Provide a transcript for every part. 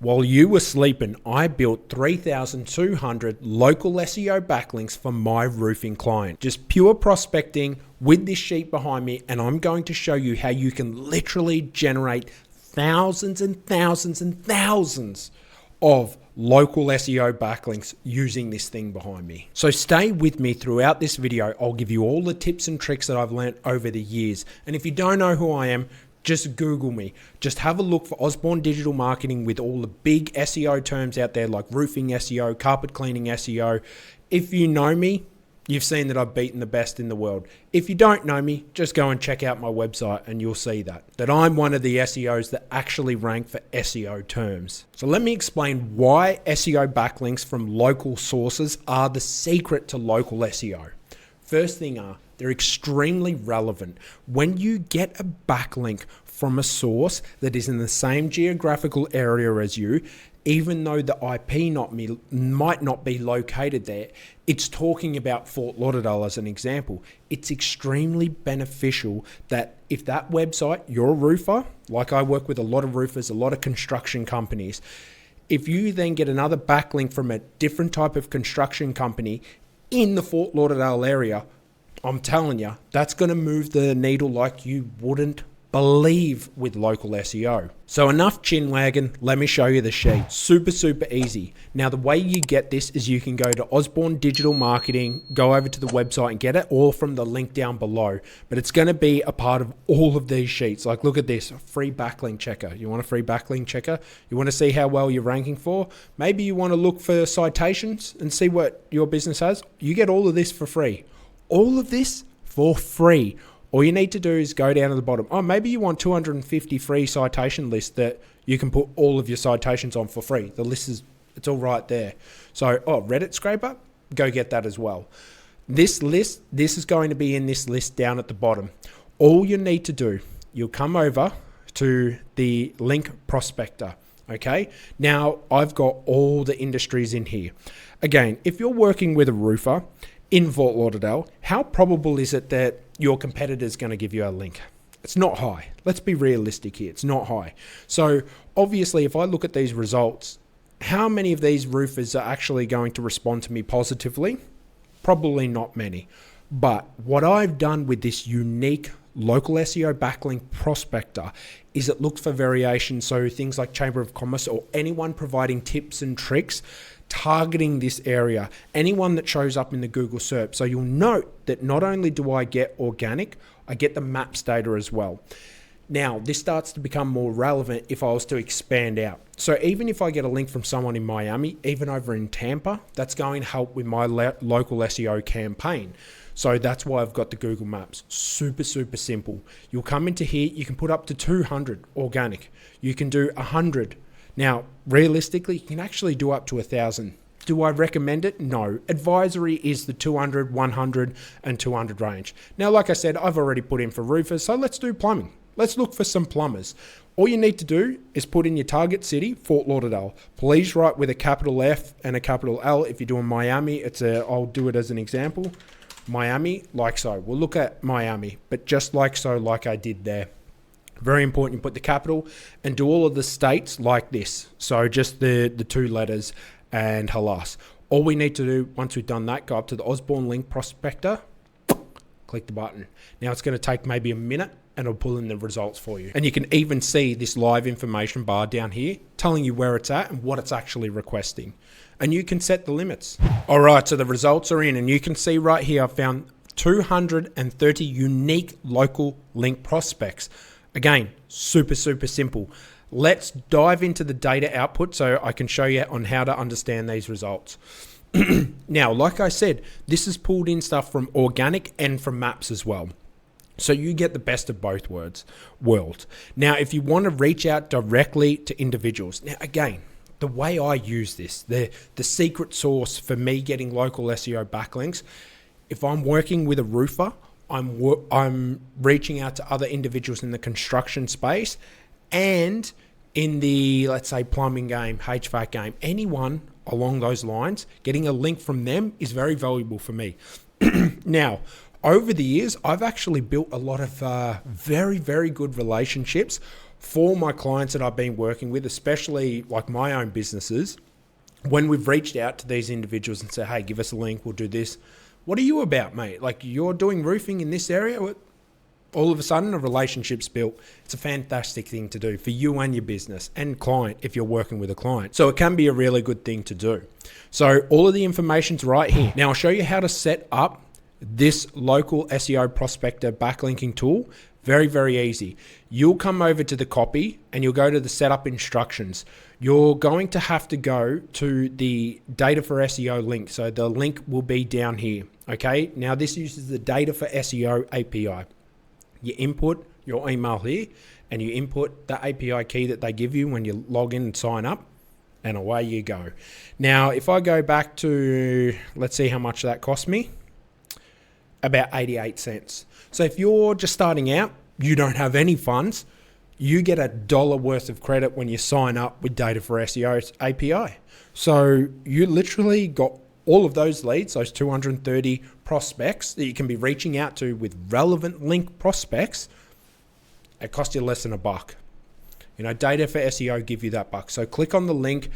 While you were sleeping, I built 3,200 local SEO backlinks for my roofing client. Just pure prospecting with this sheet behind me, and I'm going to show you how you can literally generate thousands and thousands and thousands of local SEO backlinks using this thing behind me. So stay with me throughout this video. I'll give you all the tips and tricks that I've learned over the years. And if you don't know who I am, just Google me. Just have a look for Osborne Digital Marketing with all the big SEO terms out there like roofing SEO, carpet cleaning SEO. If you know me, you've seen that I've beaten the best in the world. If you don't know me, just go and check out my website and you'll see that I'm one of the SEOs that actually rank for SEO terms. So let me explain why SEO backlinks from local sources are the secret to local SEO. First thing they're extremely relevant. When you get a backlink from a source that is in the same geographical area as you, even though the IP might not be located there, it's talking about Fort Lauderdale as an example. It's extremely beneficial that if that website, you're a roofer, like I work with a lot of roofers, a lot of construction companies, if you then get another backlink from a different type of construction company in the Fort Lauderdale area, I'm telling you, that's going to move the needle like you wouldn't believe with local SEO. So enough chin wagging, let me show you the sheet. Super easy. Now the way you get this is you can go to Osborne Digital Marketing, go over to the website and get it all from the link down below. But it's going to be a part of all of these sheets. Like look at this, free backlink checker. You want a free backlink checker? You want to see how well you're ranking for? Maybe you want to look for citations and see what your business has? You get all of this for free. All of this for free. All you need to do is go down to the bottom. Oh, maybe you want 250 free citation lists that you can put all of your citations on for free. The list it's all right there. So, Reddit scraper, go get that as well. This list, this is going to be in this list down at the bottom. All you need to do, you'll come over to the link Prospector. Okay. Now I've got all the industries in here. Again, if you're working with a roofer in Fort Lauderdale, how probable is it that your competitor is going to give you a link? It's not high. Let's be realistic here. It's not high. So obviously, if I look at these results, how many of these roofers are actually going to respond to me positively? Probably not many. But what I've done with this unique local SEO backlink Prospector is it looks for variation. So things like Chamber of Commerce or anyone providing tips and tricks targeting this area, anyone that shows up in the Google search. So you'll note that not only do I get organic, I get the maps data as well. Now, this starts to become more relevant if I was to expand out. So even if I get a link from someone in Miami, even over in Tampa, that's going to help with my local SEO campaign. So that's why I've got the Google Maps. Super simple. You'll come into here, you can put up to 200 organic. You can do 100. Now, realistically, you can actually do up to 1,000. Do I recommend it? No. Advisory is the 200, 100, and 200 range. Now, like I said, I've already put in for roofers, so let's do plumbing. Let's look for some plumbers. All you need to do is put in your target city, Fort Lauderdale. Please write with a capital F and a capital L. If you're doing Miami, I'll do it as an example. Miami, like so. We'll look at Miami, but just like so, like I did there. Very important, you put the capital and do all of the states like this. So just the two letters and halas. All we need to do once we've done that, go up to the Osborne link Prospector, click the button. Now it's going to take maybe a minute and it'll pull in the results for you. And you can even see this live information bar down here telling you where it's at and what it's actually requesting. And you can set the limits. All right, so the results are in and you can see right here, I've found 230 unique local link prospects. Again, super simple. Let's dive into the data output so I can show you on how to understand these results. Now, like I said, this is pulled in stuff from organic and from maps as well. So you get the best of both worlds. Now, if you want to reach out directly to individuals, now again, the way I use this, the secret sauce for me getting local SEO backlinks, if I'm working with a roofer, I'm reaching out to other individuals in the construction space and in the, let's say, plumbing game, HVAC game, anyone along those lines, getting a link from them is very valuable for me. Now, over the years, I've actually built a lot of very good relationships for my clients that I've been working with, especially like my own businesses, when we've reached out to these individuals and say, hey, give us a link, we'll do this. What are you about, mate? Like, you're doing roofing in this area? All of a sudden, a relationship's built. It's a fantastic thing to do for you and your business and client if you're working with a client. So it can be a really good thing to do. So all of the information's right here. Now I'll show you how to set up this local SEO Prospector backlinking tool. Very, very easy. You'll come over to the copy and you'll go to the setup instructions. You're going to have to go to the data for SEO link. So the link will be down here. Okay. Now this uses the data for SEO API. You input your email here and you input the API key that they give you when you log in and sign up, and away you go. Now, if I go back to, let's see how much that cost me, about 88 cents. So if you're just starting out, you don't have any funds, you get $1 worth of credit when you sign up with Data for SEO's API. So you literally got all of those leads, those 230 prospects that you can be reaching out to with relevant link prospects. It costs you less than $1. You know, Data for SEO give you that buck. So click on the link.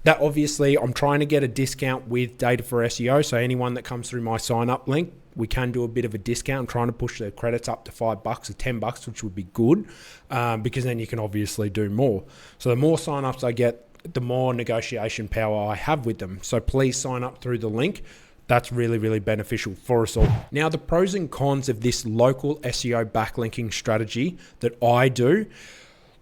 That obviously, I'm trying to get a discount with Data for SEO. So anyone that comes through my sign up link, we can do a bit of a discount. I'm trying to push the credits up to $5 or $10, which would be good, because then you can obviously do more. So the more signups I get, the more negotiation power I have with them. So please sign up through the link. That's really, really beneficial for us all. Now, the pros and cons of this local SEO backlinking strategy that I do.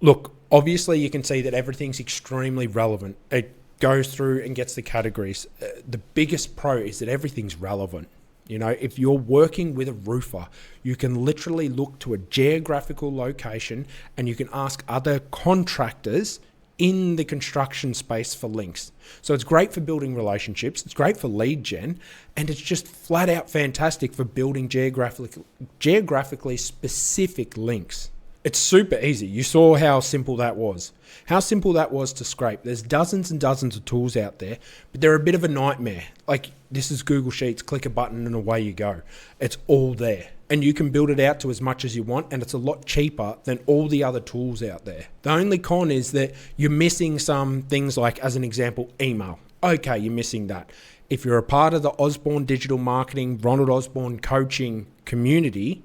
Look, obviously you can see that everything's extremely relevant. It goes through and gets the categories. The biggest pro is that everything's relevant. You know, if you're working with a roofer, you can literally look to a geographical location and you can ask other contractors in the construction space for links. So it's great for building relationships, it's great for lead gen, and it's just flat out fantastic for building geographically specific links. It's super easy. You saw how simple that was. How simple that was to scrape. There's dozens and dozens of tools out there, but they're a bit of a nightmare. Like, this is Google Sheets, click a button and away you go. It's all there. And you can build it out to as much as you want, and it's a lot cheaper than all the other tools out there. The only con is that you're missing some things like, as an example, email. Okay, you're missing that. If you're a part of the Osborne Digital Marketing, Ronald Osborne coaching community,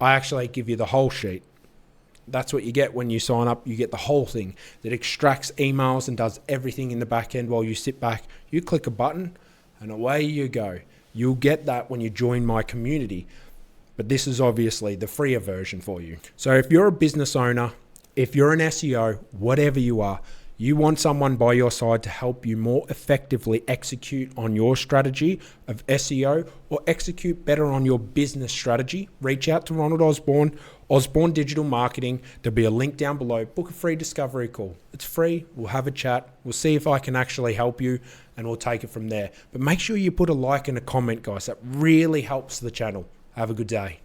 I actually give you the whole sheet. That's what you get when you sign up. You get the whole thing that extracts emails and does everything in the back end while you sit back. You click a button and away you go. You'll get that when you join my community. But this is obviously the freer version for you. So if you're a business owner, if you're an SEO, whatever you are, you want someone by your side to help you more effectively execute on your strategy of SEO or execute better on your business strategy, reach out to Ronald Osborne, Osborne Digital Marketing. There'll be a link down below. Book a free discovery call. It's free. We'll have a chat. We'll see if I can actually help you, and we'll take it from there. But make sure you put a like and a comment, guys. That really helps the channel. Have a good day.